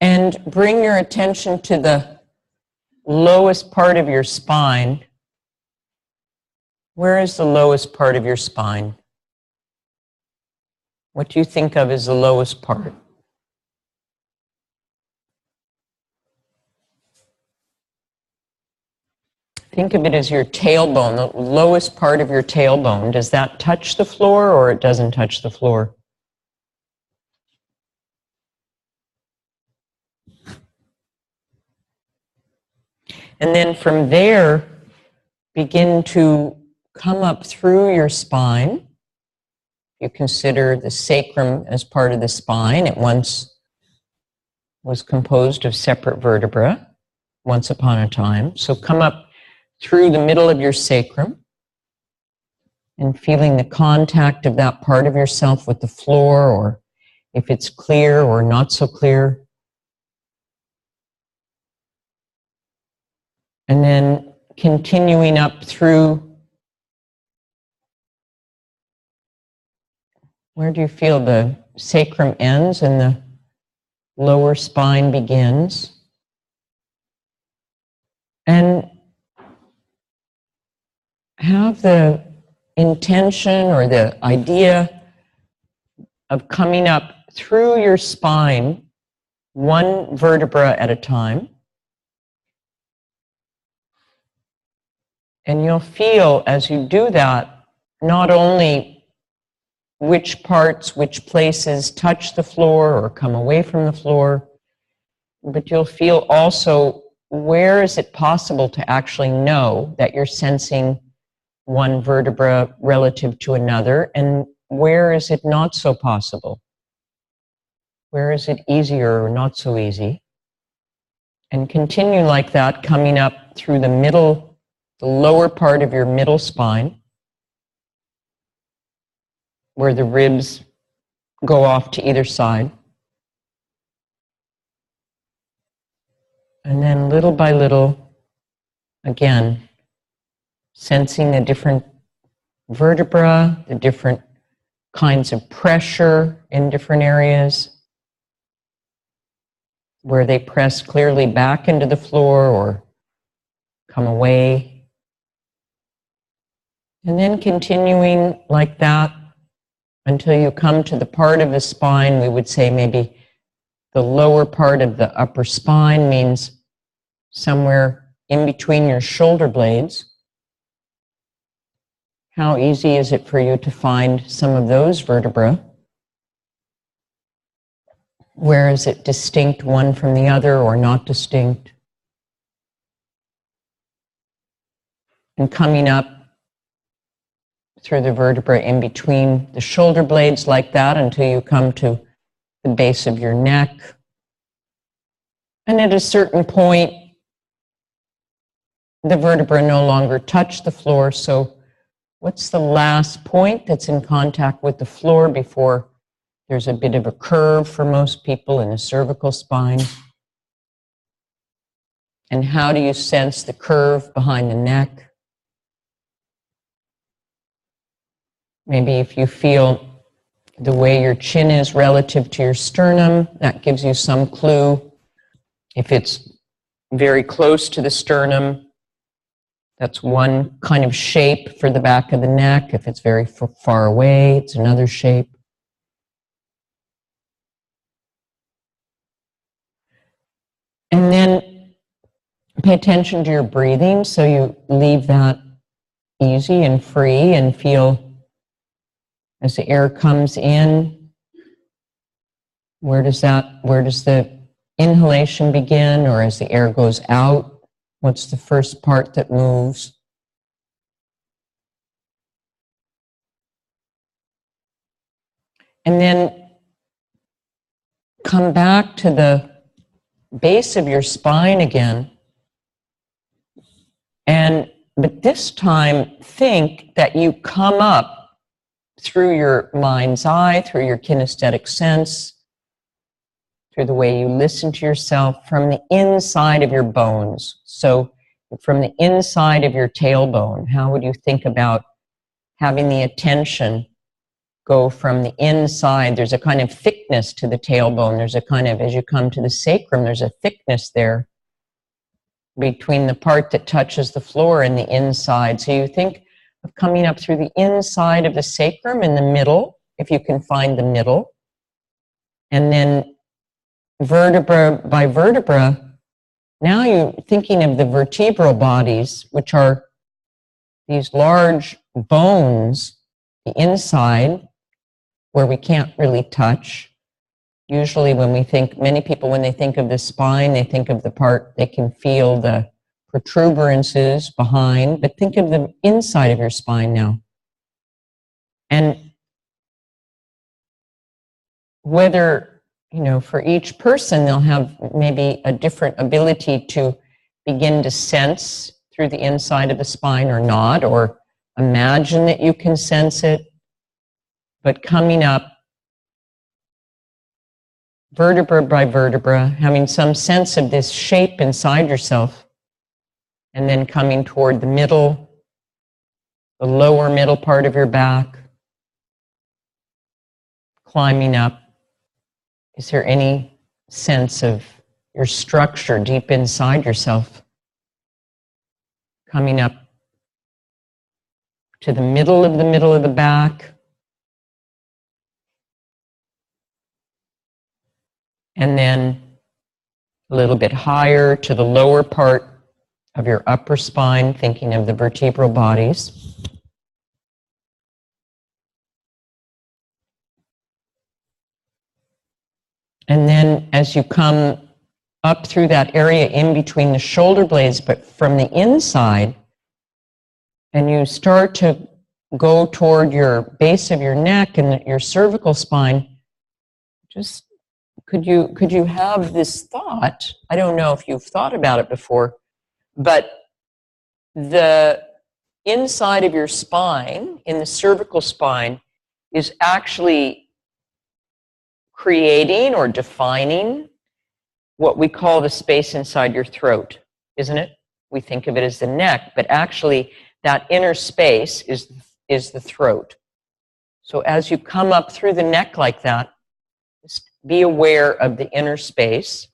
And bring your attention to the lowest part of your spine. Where is the lowest part of your spine? What do you think of as the lowest part? Think of it as your tailbone, the lowest part of your tailbone. Does that touch the floor or it doesn't touch the floor? And then from there, begin to come up through your spine. You consider the sacrum as part of the spine. It once was composed of separate vertebrae, once upon a time. So come up through the middle of your sacrum and feeling the contact of that part of yourself with the floor, or if it's clear or not so clear. And then continuing up through, where do you feel the sacrum ends and the lower spine begins? And have the intention or the idea of coming up through your spine, one vertebra at a time. And you'll feel as you do that, not only which parts, which places touch the floor or come away from the floor, but you'll feel also where is it possible to actually know that you're sensing one vertebra relative to another, and where is it not so possible? Where is it easier or not so easy? And continue like that, coming up through the middle, the lower part of your middle spine, where the ribs go off to either side. And then little by little, again, sensing the different vertebra, the different kinds of pressure in different areas, where they press clearly back into the floor or come away. And then continuing like that until you come to the part of the spine, we would say maybe the lower part of the upper spine, means somewhere in between your shoulder blades. How easy is it for you to find some of those vertebrae? Where is it distinct one from the other or not distinct? And coming up through the vertebrae in between the shoulder blades like that until you come to the base of your neck. And at a certain point, the vertebrae no longer touch the floor. So what's the last point that's in contact with the floor before there's a bit of a curve for most people in the cervical spine? And how do you sense the curve behind the neck? Maybe if you feel the way your chin is relative to your sternum, that gives you some clue. If it's very close to the sternum, that's one kind of shape for the back of the neck. If it's very far away, it's another shape. And then pay attention to your breathing, so you leave that easy and free and feel as the air comes in, where does the inhalation begin, or as the air goes out, what's the first part that moves? And then come back to the base of your spine again, but this time think that you come up through your mind's eye, through your kinesthetic sense, through the way you listen to yourself, from the inside of your bones. So from the inside of your tailbone, how would you think about having the attention go from the inside. There's a kind of thickness to the tailbone. There's a kind of, as you come to the sacrum, there's a thickness there between the part that touches the floor and the inside. So you think of coming up through the inside of the sacrum in the middle, if you can find the middle, and then vertebra by vertebra. Now you're thinking of the vertebral bodies, which are these large bones, the inside, where we can't really touch. Usually when we think, many people, when they think of the spine, they think of the part, they can feel the protuberances behind, but think of the inside of your spine now. And whether, for each person, they'll have maybe a different ability to begin to sense through the inside of the spine or not, or imagine that you can sense it, but coming up vertebra by vertebra, having some sense of this shape inside yourself, and then coming toward the middle, the lower middle part of your back, climbing up. Is there any sense of your structure deep inside yourself? Coming up to the middle of the back, and then a little bit higher to the lower part of your upper spine, thinking of the vertebral bodies. And then as you come up through that area in between the shoulder blades, but from the inside, and you start to go toward your base of your neck and your cervical spine, just could you have this thought? I don't know if you've thought about it before, but the inside of your spine, in the cervical spine, is actually creating or defining what we call the space inside your throat, isn't it? We think of it as the neck, but actually that inner space is the throat. So as you come up through the neck like that, just be aware of the inner space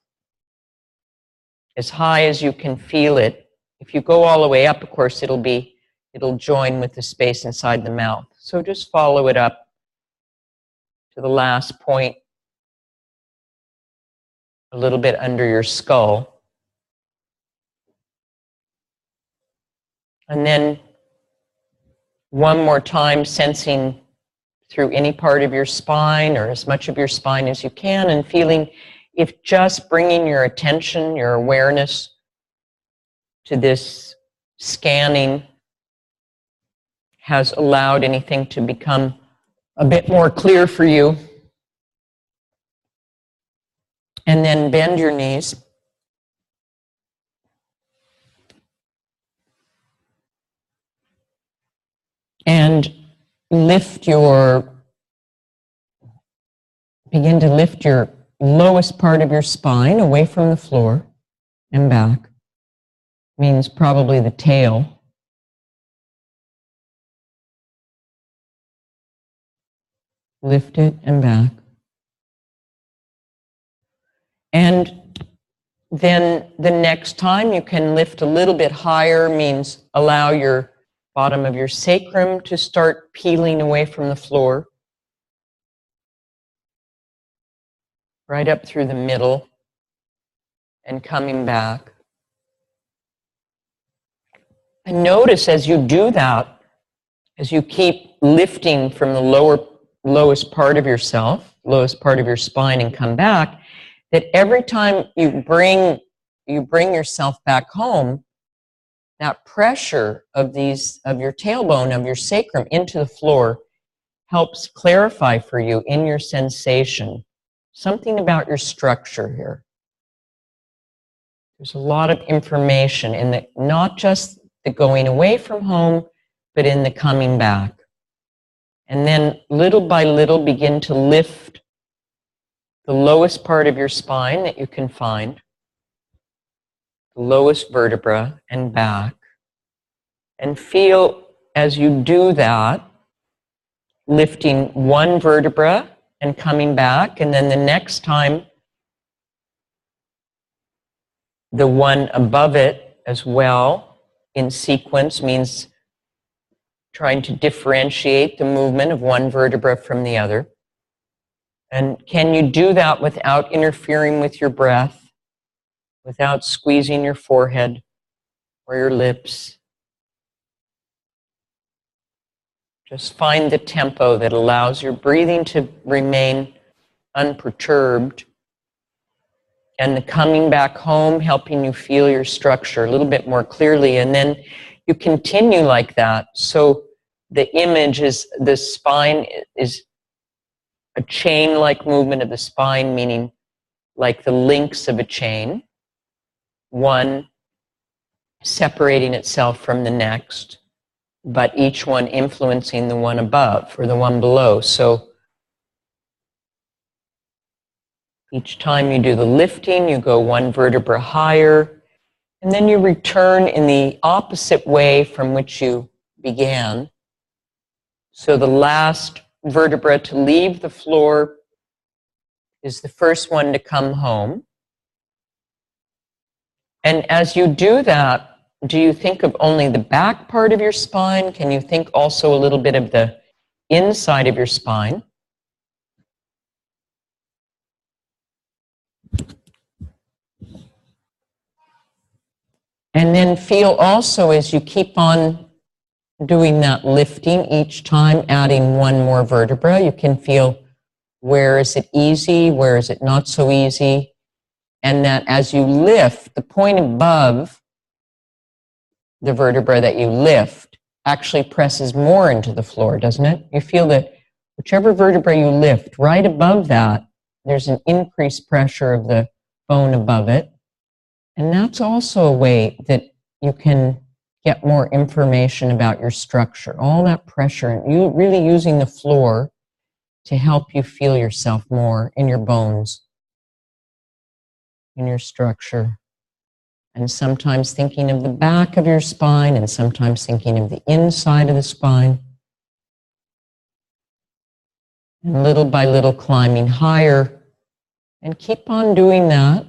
as high as you can feel it. If you go all the way up, of course, it'll join with the space inside the mouth. So just follow it up to the last point, a little bit under your skull. And then one more time, sensing through any part of your spine or as much of your spine as you can, and feeling if just bringing your attention, your awareness to this scanning has allowed anything to become a bit more clear for you. And then bend your knees. And begin to lift your lowest part of your spine away from the floor and back. Means probably the tail. Lift it and back. And then the next time you can lift a little bit higher, means allow your bottom of your sacrum to start peeling away from the floor. Right up through the middle and coming back. And notice as you do that, as you keep lifting from the lowest part of yourself, lowest part of your spine, and come back, that every time you bring yourself back home, that pressure of your tailbone, of your sacrum into the floor helps clarify for you in your sensation something about your structure here. There's a lot of information in the, not just the going away from home, but in the coming back. And then little by little begin to lift the lowest part of your spine that you can find, the lowest vertebra, and back. And feel as you do that, lifting one vertebra and coming back, and then the next time, the one above it as well in sequence, means trying to differentiate the movement of one vertebra from the other. And can you do that without interfering with your breath, without squeezing your forehead or your lips? Just find the tempo that allows your breathing to remain unperturbed, and the coming back home helping you feel your structure a little bit more clearly. And then you continue like that. So the image is the spine is a chain-like movement of the spine, meaning like the links of a chain, one separating itself from the next, but each one influencing the one above or the one below. So each time you do the lifting, you go one vertebra higher, and then you return in the opposite way from which you began. So the last vertebra to leave the floor is the first one to come home. And as you do that, do you think of only the back part of your spine? Can you think also a little bit of the inside of your spine? And then feel also, as you keep on doing that lifting each time, adding one more vertebra, you can feel where is it easy, where is it not so easy, and that as you lift, the point above the vertebra that you lift actually presses more into the floor, doesn't it? You feel that whichever vertebra you lift, right above that, there's an increased pressure of the bone above it. And that's also a way that you can get more information about your structure. All that pressure, and you really using the floor to help you feel yourself more in your bones, in your structure. And sometimes thinking of the back of your spine, and sometimes thinking of the inside of the spine. And little by little climbing higher. And keep on doing that.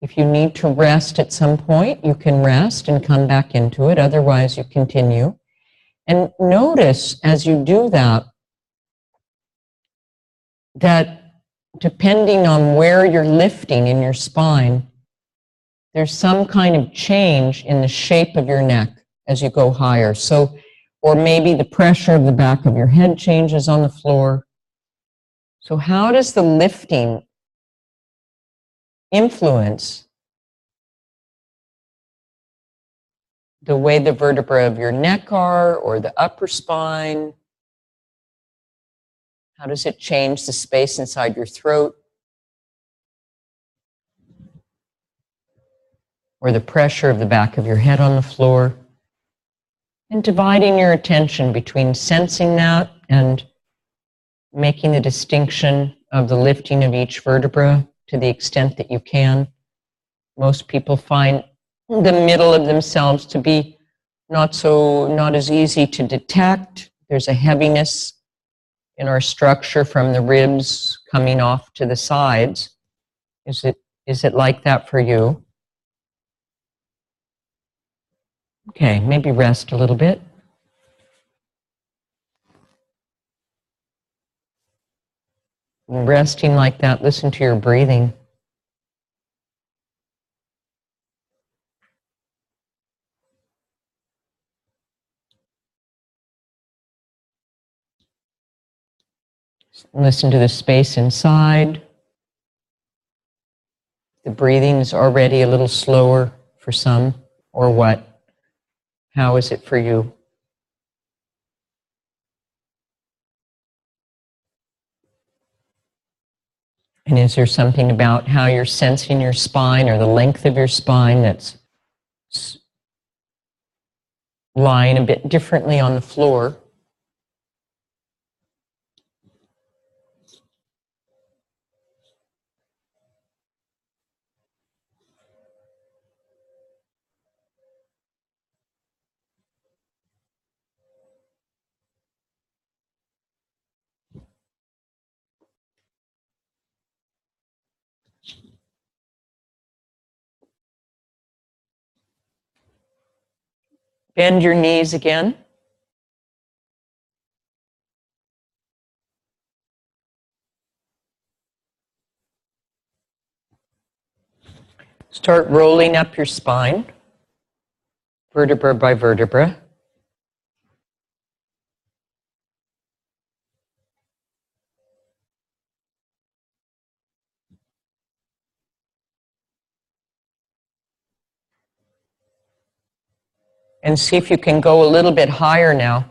If you need to rest at some point, you can rest and come back into it. Otherwise, you continue. And notice as you do that, that depending on where you're lifting in your spine, there's some kind of change in the shape of your neck as you go higher. So, or maybe the pressure of the back of your head changes on the floor. So how does the lifting influence the way the vertebrae of your neck are, or the upper spine? How does it change the space inside your throat? Or the pressure of the back of your head on the floor? And dividing your attention between sensing that and making the distinction of the lifting of each vertebra to the extent that you can. Most people find the middle of themselves to be not as easy to detect. There's a heaviness in our structure from the ribs coming off to the sides. Is it like that for you? Okay, maybe rest a little bit. Resting like that, listen to your breathing. Listen to the space inside. The breathing is already a little slower for some, or what? How is it for you? And is there something about how you're sensing your spine or the length of your spine that's lying a bit differently on the floor? Bend your knees again. Start rolling up your spine, vertebra by vertebra. And see if you can go a little bit higher now.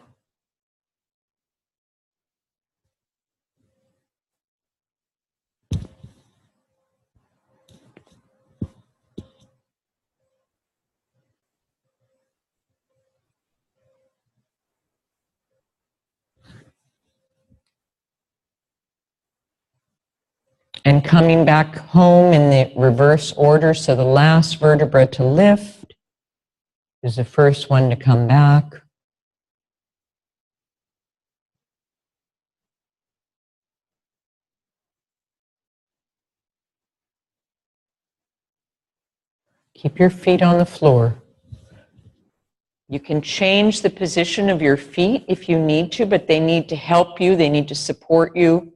And coming back home in the reverse order, so the last vertebra to lift is the first one to come back. Keep your feet on the floor. You can change the position of your feet if you need to, but they need to help you. They need to support you.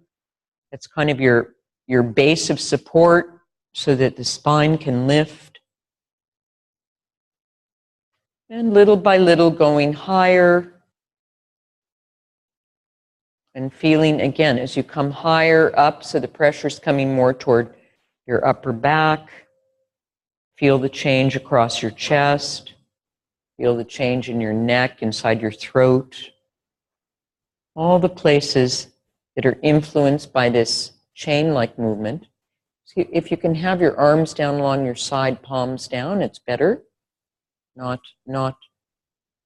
That's kind of your base of support so that the spine can lift. And little by little going higher. And feeling, again, as you come higher up, so the pressure's coming more toward your upper back. Feel the change across your chest. Feel the change in your neck, inside your throat. All the places that are influenced by this chain-like movement. So if you can have your arms down along your side, palms down, it's better. Not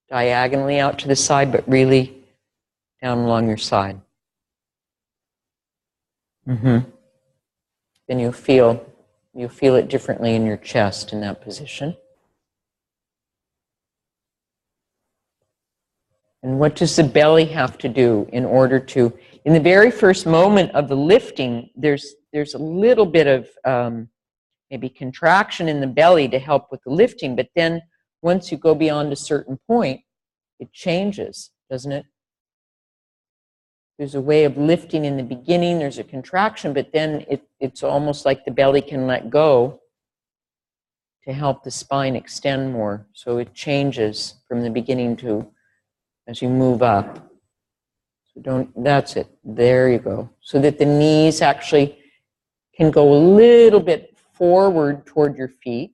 diagonally out to the side, but really down along your side. Then you'll feel it differently in your chest in that position. And what does the belly have to do in order to, in the very first moment of the lifting, there's a little bit of maybe contraction in the belly to help with the lifting, but then once you go beyond a certain point, it changes, doesn't it? There's a way of lifting in the beginning, there's a contraction, but then it's almost like the belly can let go to help the spine extend more. So it changes from the beginning to as you move up. So that's it. There you go. So that the knees actually can go a little bit forward toward your feet.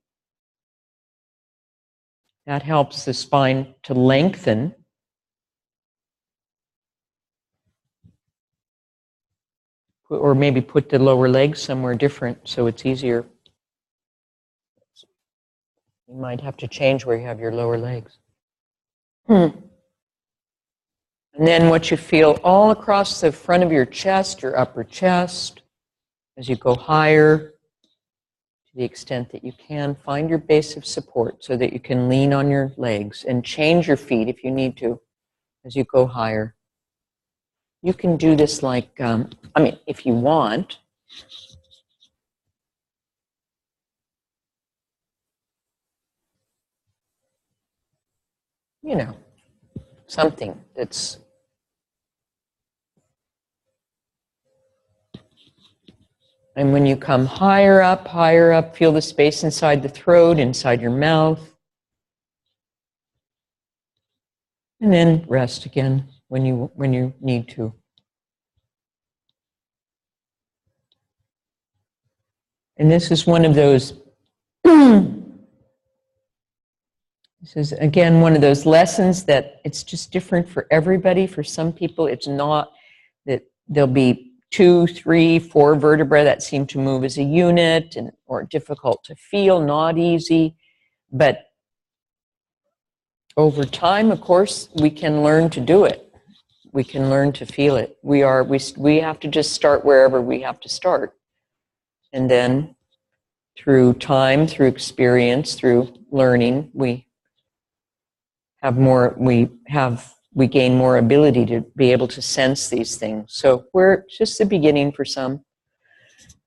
That helps the spine to lengthen. Or maybe put the lower legs somewhere different so it's easier. You might have to change where you have your lower legs. And then what you feel all across the front of your chest, your upper chest, as you go higher, to the extent that you can, find your base of support so that you can lean on your legs and change your feet if you need to as you go higher. You can do this like, if you want. You know, something that's and when you come higher up, feel the space inside the throat, inside your mouth. And then rest again when you need to. And this is one of those, this is again one of those lessons that it's just different for everybody. For some people, it's not that there'll be 2, 3, 4 vertebrae that seem to move as a unit or difficult to feel, not easy. But over time, of course, we can learn to do it. We can learn to feel it. We have to just start wherever we have to start. And then through time, through experience, through learning, we gain more ability to be able to sense these things. So it's just the beginning for some.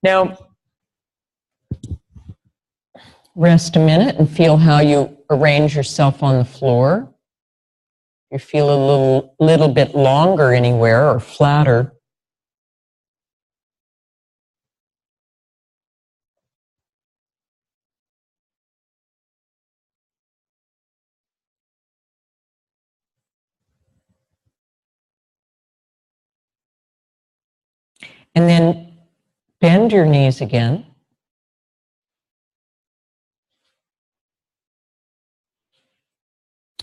Now, rest a minute and feel how you arrange yourself on the floor. You feel a little bit longer anywhere or flatter. And then bend your knees again.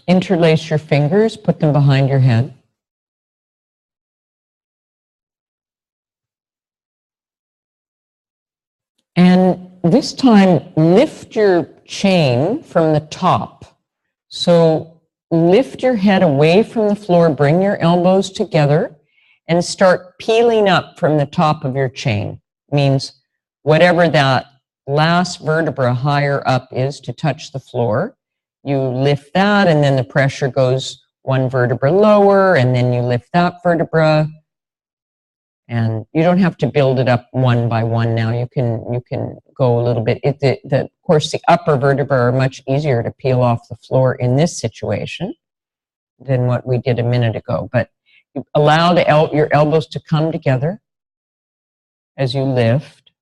Interlace your fingers, put them behind your head. And this time, lift your chain from the top. So lift your head away from the floor, bring your elbows together, and start peeling up from the top of your chain. Means whatever that last vertebra higher up is to touch the floor, you lift that, and then the pressure goes one vertebra lower, and then you lift that vertebra. And you don't have to build it up one by one now. You can go a little bit. Of course, the upper vertebrae are much easier to peel off the floor in this situation than what we did a minute ago. But you allow your elbows to come together as you lift,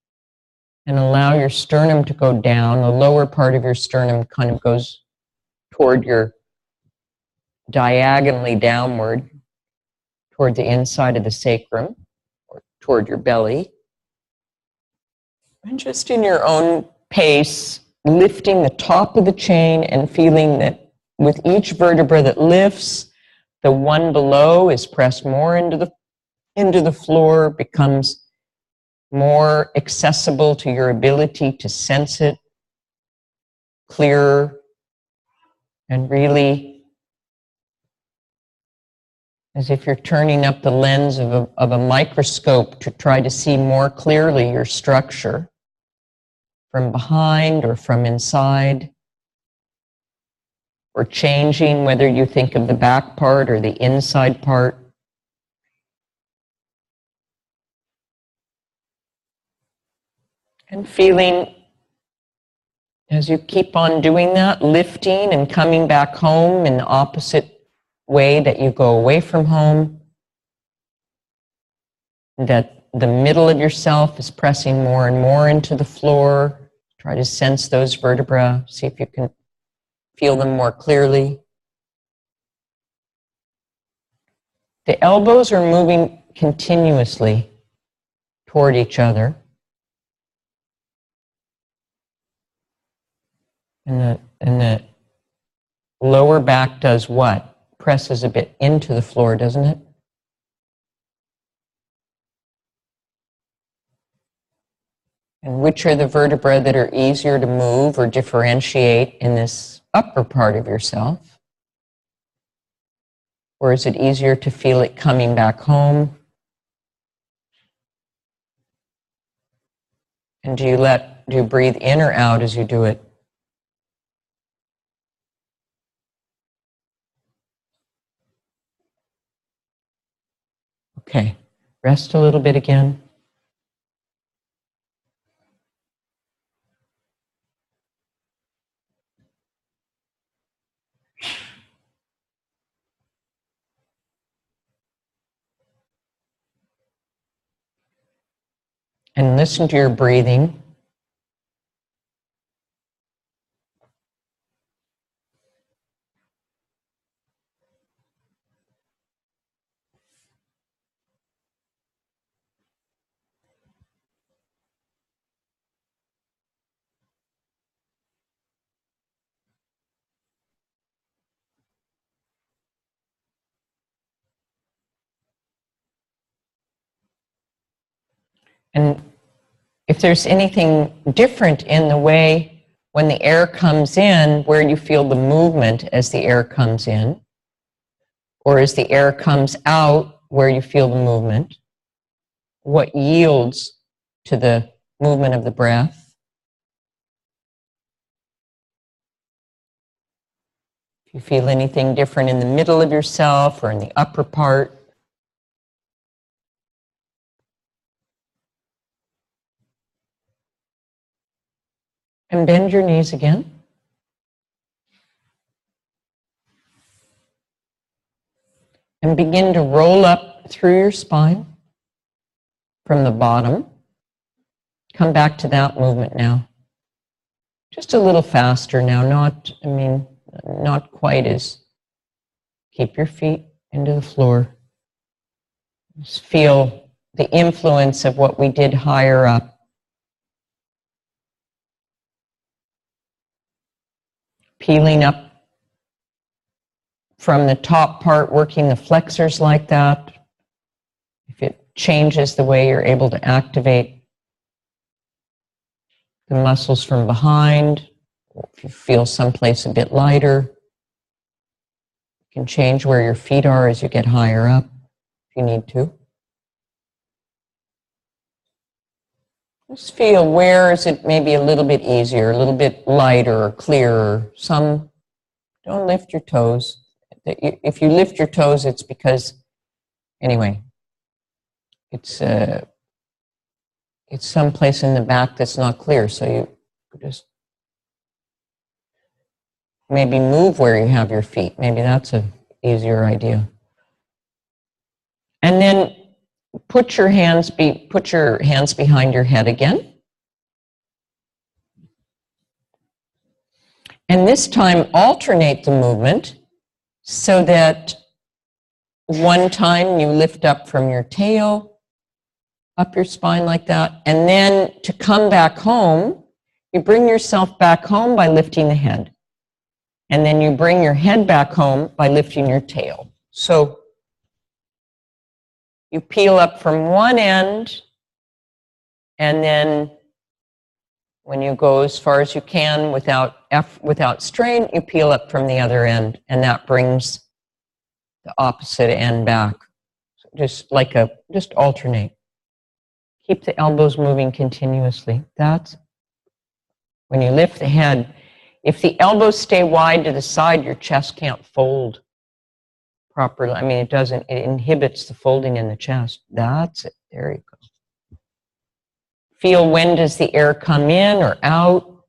and allow your sternum to go down. The lower part of your sternum kind of goes toward your diagonally downward toward the inside of the sacrum, or toward your belly. And just in your own pace, lifting the top of the chain and feeling that with each vertebra that lifts, the one below is pressed more into the floor, becomes more accessible to your ability to sense it clearer, and really as if you're turning up the lens of a microscope to try to see more clearly your structure from behind or from inside, or changing whether you think of the back part or the inside part. And feeling, as you keep on doing that, lifting and coming back home in the opposite way that you go away from home, that the middle of yourself is pressing more and more into the floor. Try to sense those vertebrae, see if you can feel them more clearly. The elbows are moving continuously toward each other. And the lower back does what? Presses a bit into the floor, doesn't it? And which are the vertebrae that are easier to move or differentiate in this upper part of yourself? Or is it easier to feel it coming back home? And do you breathe in or out as you do it? Okay, rest a little bit again. And listen to your breathing. And if there's anything different in the way when the air comes in, where you feel the movement as the air comes in, or as the air comes out, where you feel the movement, what yields to the movement of the breath. If you feel anything different in the middle of yourself or in the upper part. And bend your knees again. And begin to roll up through your spine from the bottom. Come back to that movement now. Just a little faster now, not quite as. Keep your feet into the floor. Just feel the influence of what we did higher up. Peeling up from the top part, working the flexors like that. If it changes the way you're able to activate the muscles from behind, or if you feel someplace a bit lighter, you can change where your feet are as you get higher up if you need to. Just feel where is it maybe a little bit easier, a little bit lighter or clearer. Don't lift your toes. If you lift your toes, it's because, anyway, it's someplace in the back that's not clear. So you just maybe move where you have your feet. Maybe that's an easier idea. And then put your hands behind your head again. And this time alternate the movement so that one time you lift up from your tail, up your spine like that, and then to come back home, you bring yourself back home by lifting the head. And then you bring your head back home by lifting your tail. So you peel up from one end, and then when you go as far as you can without strain, you peel up from the other end, and that brings the opposite end back. So just alternate. Keep the elbows moving continuously. That's when you lift the head. If the elbows stay wide to the side, your chest can't fold properly. It inhibits the folding in the chest. That's it. There you go. Feel when does the air come in or out.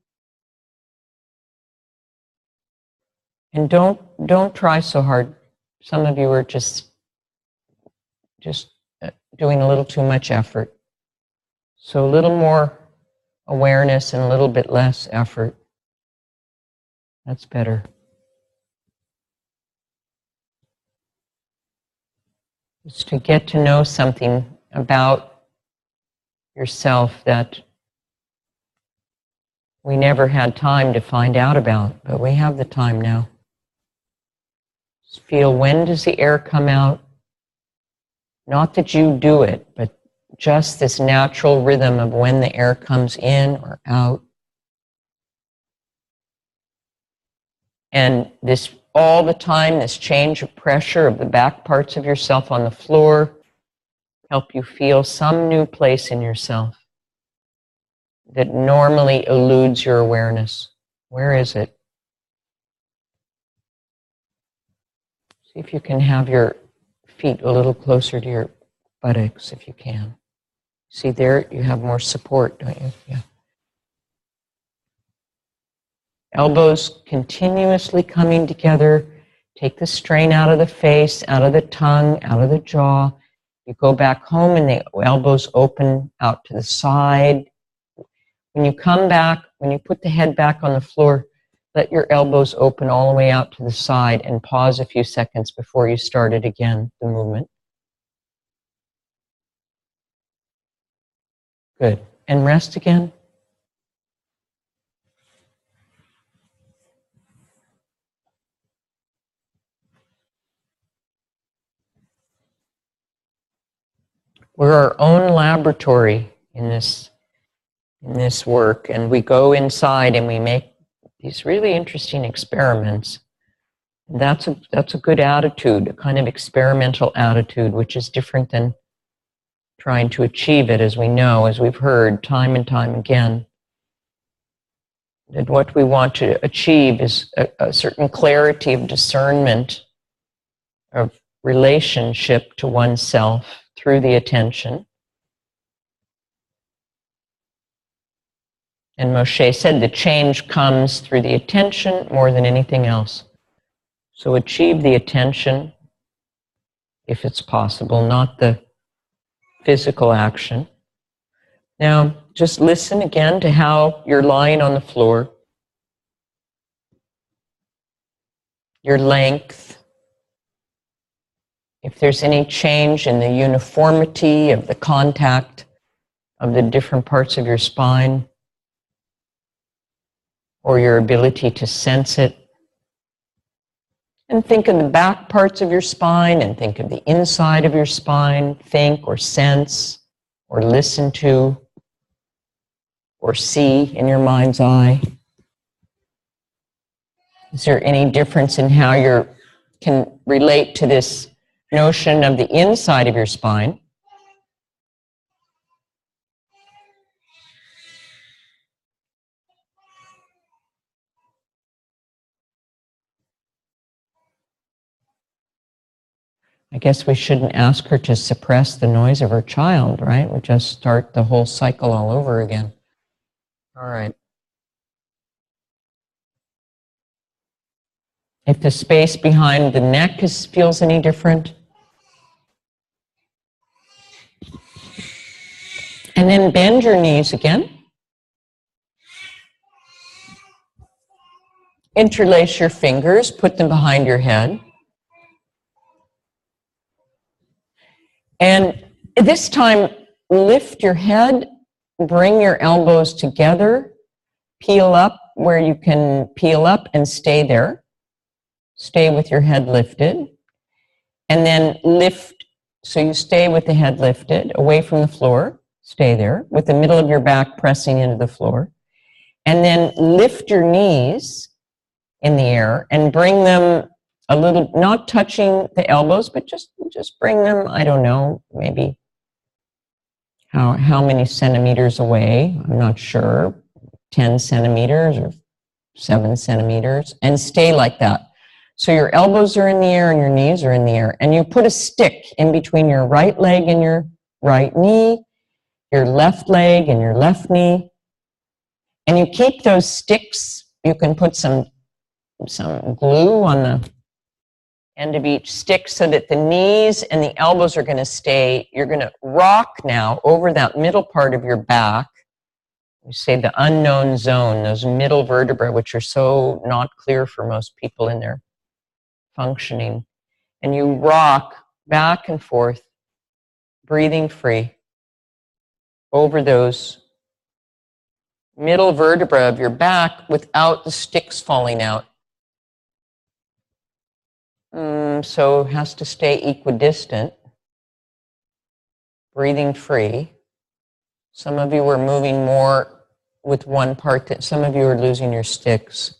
And don't try so hard. Some of you are just doing a little too much effort. So a little more awareness and a little bit less effort. That's better. Just to get to know something about yourself that we never had time to find out about, but we have the time now. Just feel when does the air come out? Not that you do it, but just this natural rhythm of when the air comes in or out. And this all the time, this change of pressure of the back parts of yourself on the floor, help you feel some new place in yourself that normally eludes your awareness. Where is it? See if you can have your feet a little closer to your buttocks if you can. See there, you have more support, don't you? Yeah. Elbows continuously coming together. Take the strain out of the face, out of the tongue, out of the jaw. You go back home and the elbows open out to the side. When you come back, when you put the head back on the floor, let your elbows open all the way out to the side and pause a few seconds before you start it again, the movement. Good. And rest again. We're our own laboratory in this work, and we go inside and we make these really interesting experiments. And that's a good attitude, a kind of experimental attitude, which is different than trying to achieve it, as we know, as we've heard time and time again. That what we want to achieve is a certain clarity of discernment, of relationship to oneself through the attention. And Moshe said the change comes through the attention more than anything else. So achieve the attention if it's possible, not the physical action. Now, just listen again to how you're lying on the floor, your length, if there's any change in the uniformity of the contact of the different parts of your spine, or your ability to sense it. And think of the back parts of your spine and think of the inside of your spine. Think or sense or listen to or see in your mind's eye. Is there any difference in how you can relate to this notion of the inside of your spine? I guess we shouldn't ask her to suppress the noise of her child, right? We just start the whole cycle all over again. All right. If the space behind the neck feels any different. And then bend your knees again. Interlace your fingers, put them behind your head. And this time, lift your head, bring your elbows together, peel up where you can peel up and stay there. Stay with your head lifted. And then lift, so you stay with the head lifted, away from the floor. Stay there, with the middle of your back pressing into the floor. And then lift your knees in the air and bring them a little, not touching the elbows, but just bring them, I don't know, maybe how many centimeters away, I'm not sure, 10 centimeters or 7 centimeters, and stay like that. So your elbows are in the air and your knees are in the air, and you put a stick in between your right leg and your right knee, your left leg and your left knee, and you keep those sticks. You can put some glue on the end of each stick so that the knees and the elbows are going to stay. You're going to rock now over that middle part of your back. We say the unknown zone, those middle vertebrae, which are so not clear for most people in their functioning. And you rock back and forth, breathing free over those middle vertebra of your back without the sticks falling out. So it has to stay equidistant, breathing free. Some of you are moving more with one part, some of you are losing your sticks.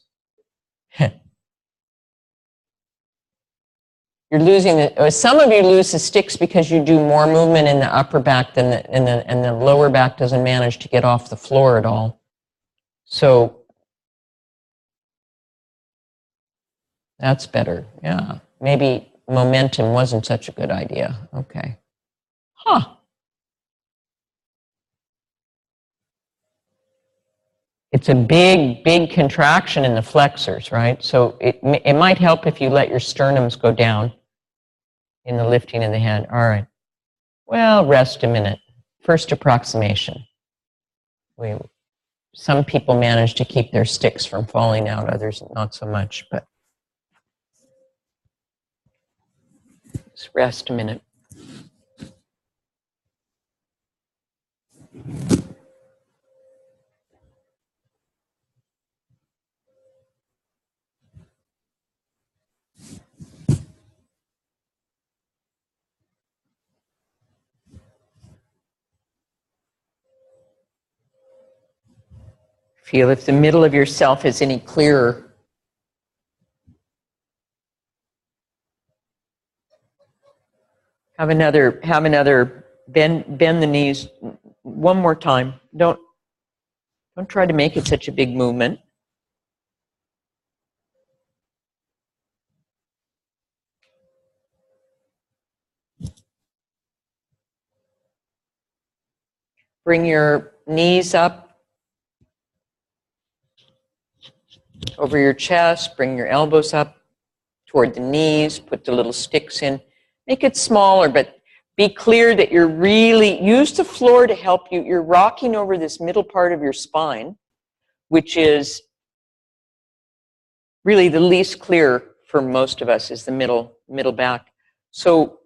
You're losing some of you lose the sticks because you do more movement in the upper back than and the lower back doesn't manage to get off the floor at all. So that's better. Yeah. Maybe momentum wasn't such a good idea. Okay. Huh. It's a big contraction in the flexors, right? So it might help if you let your sternums go down in the lifting of the head. All right. Well, rest a minute. First approximation. Some people manage to keep their sticks from falling out, others not so much, but just rest a minute. Feel if the middle of yourself is any clearer. Have another bend the knees one more time. Don't try to make it such a big movement. Bring your knees up over your chest, bring your elbows up toward the knees, put the little sticks in. Make it smaller, but be clear that you're really, use the floor to help you. You're rocking over this middle part of your spine, which is really the least clear for most of us, is the middle back. So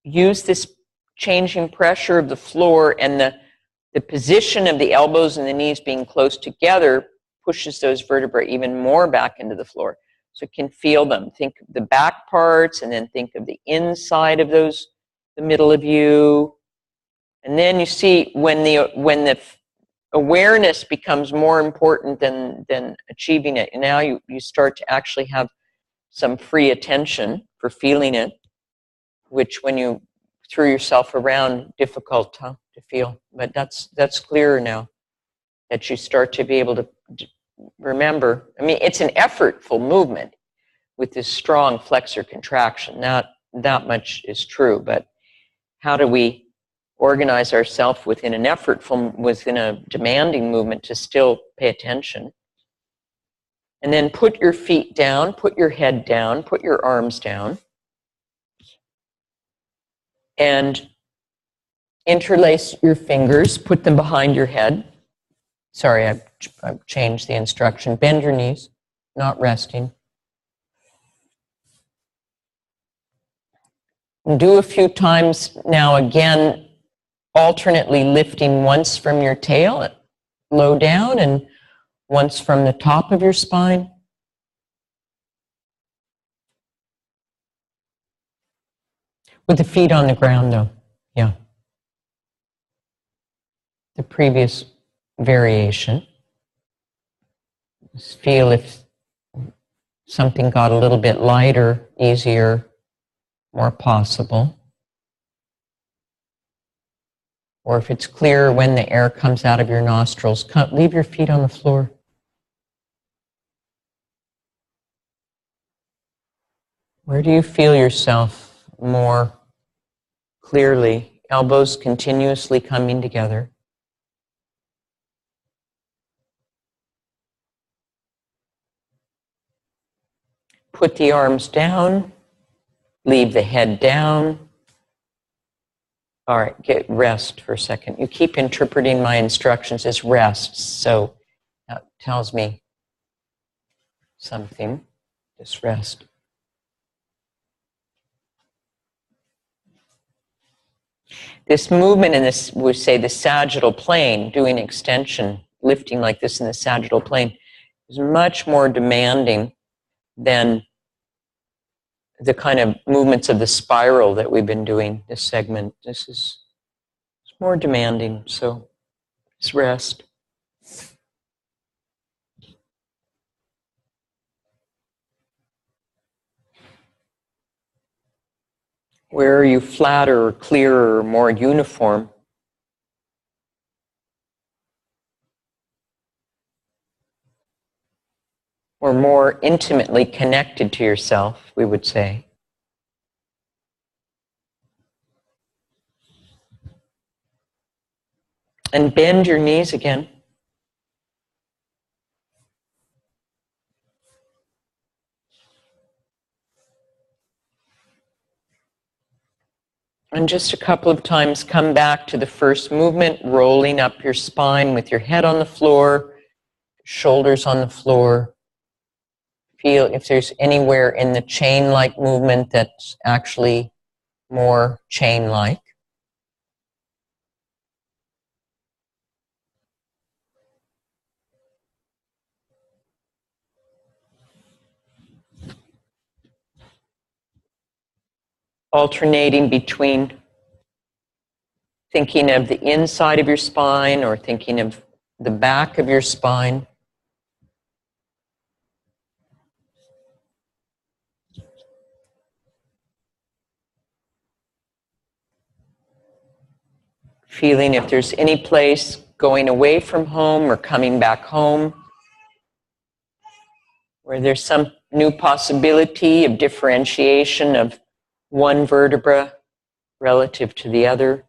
use this changing pressure of the floor, and the position of the elbows and the knees being close together pushes those vertebrae even more back into the floor. So you can feel them. Think of the back parts, and then think of the inside of those, the middle of you. And then you see when the awareness becomes more important than achieving it, and now you start to actually have some free attention for feeling it, which when you threw yourself around, difficult to feel. But that's clearer now, that you start to be able to remember. I mean, it's an effortful movement with this strong flexor contraction. Not that much is true, but how do we organize ourselves within within a demanding movement to still pay attention? And then put your feet down, put your head down, put your arms down, and interlace your fingers, put them behind your head. Sorry, I've changed the instruction. Bend your knees, not resting. And do a few times now, again, alternately lifting once from your tail, low down, and once from the top of your spine. With the feet on the ground, though. Yeah. The previous variation. Just feel if something got a little bit lighter, easier, more possible. Or if it's clearer when the air comes out of your nostrils, leave your feet on the floor. Where do you feel yourself more clearly? Elbows continuously coming together. Put the arms down. Leave the head down. All right, get rest for a second. You keep interpreting my instructions as rest, so that tells me something. Just rest. This movement in this, we say the sagittal plane, doing extension, lifting like this in the sagittal plane, is much more demanding than the kind of movements of the spiral that we've been doing this segment. This is more demanding, so just rest. Where are you flatter or clearer or more uniform? Or more intimately connected to yourself, we would say. And bend your knees again. And just a couple of times come back to the first movement, rolling up your spine with your head on the floor, shoulders on the floor. Feel if there's anywhere in the chain-like movement that's actually more chain-like. Alternating between thinking of the inside of your spine or thinking of the back of your spine. Feeling if there's any place going away from home or coming back home where there's some new possibility of differentiation of one vertebra relative to the other.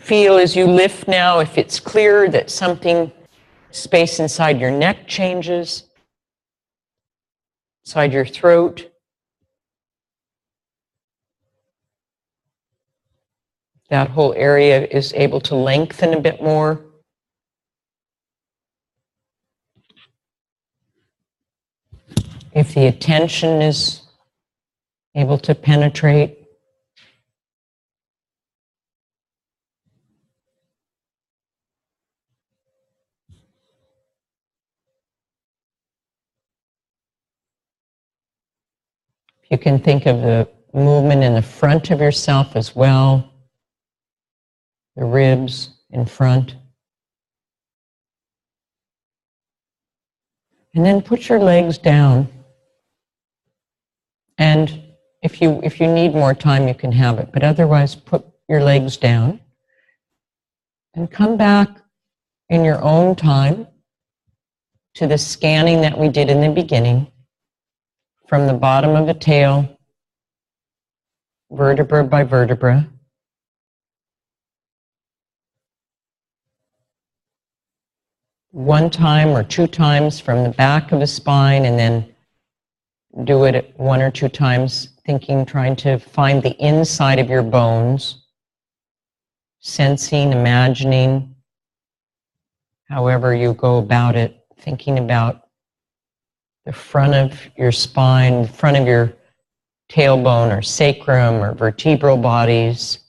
Feel as you lift now, if it's clear that something, space inside your neck changes, inside your throat. That whole area is able to lengthen a bit more. If the attention is able to penetrate. You can think of the movement in the front of yourself as well, the ribs in front. And then put your legs down. And if you need more time, you can have it. But otherwise, put your legs down. And come back in your own time to the scanning that we did in the beginning, from the bottom of the tail, vertebra by vertebra. One time or two times from the back of the spine, and then do it one or two times, trying to find the inside of your bones, sensing, imagining, however you go about it, thinking about the front of your spine, front of your tailbone or sacrum or vertebral bodies.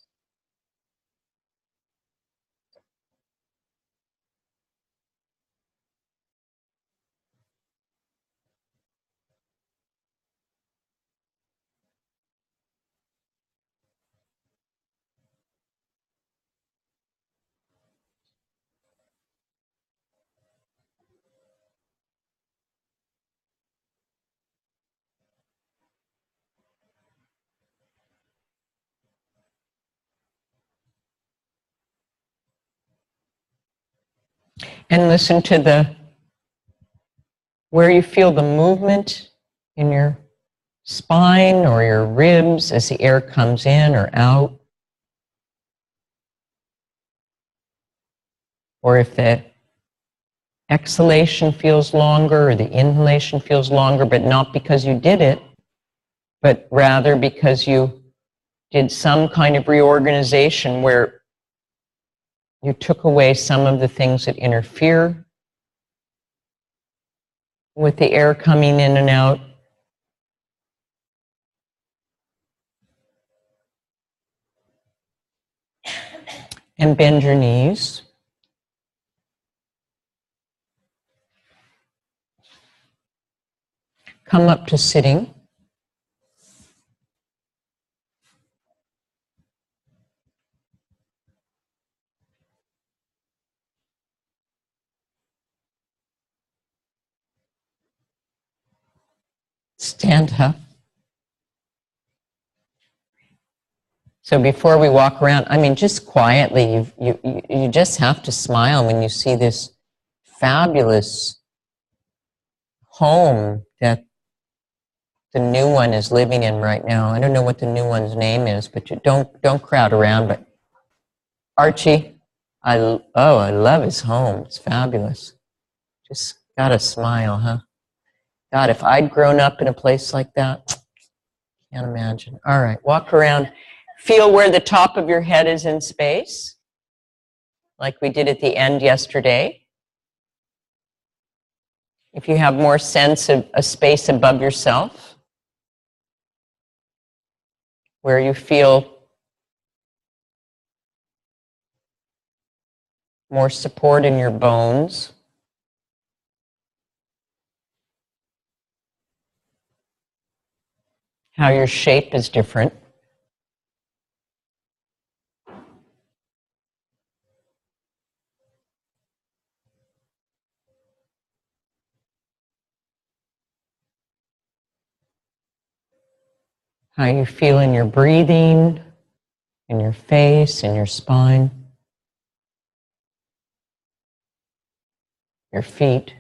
And listen to where you feel the movement in your spine or your ribs as the air comes in or out. Or if the exhalation feels longer or the inhalation feels longer, but not because you did it, but rather because you did some kind of reorganization where you took away some of the things that interfere with the air coming in and out. And bend your knees. Come up to sitting. Stand up. So before we walk around, just quietly, you just have to smile when you see this fabulous home that the new one is living in right now. I don't know what the new one's name is, but you don't crowd around. But Archie, I love his home. It's fabulous. Just gotta smile, huh? God, if I'd grown up in a place like that, can't imagine. All right, walk around. Feel where the top of your head is in space, like we did at the end yesterday. If you have more sense of a space above yourself, where you feel more support in your bones. How your shape is different. How you feel in your breathing, in your face, in your spine, your feet.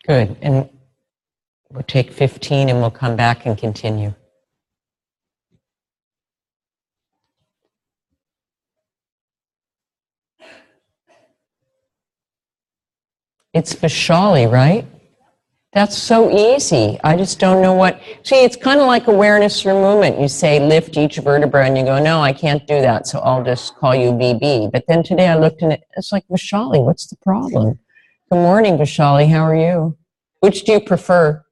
Good. And we'll take 15 and we'll come back and continue. It's Vishali, right? That's so easy. I just don't know what. See, it's kind of like awareness through movement. You say lift each vertebra and you go, no, I can't do that, so I'll just call you BB. But then today I looked and it's like, Vishali, what's the problem? Good morning, Vishali. How are you? Which do you prefer?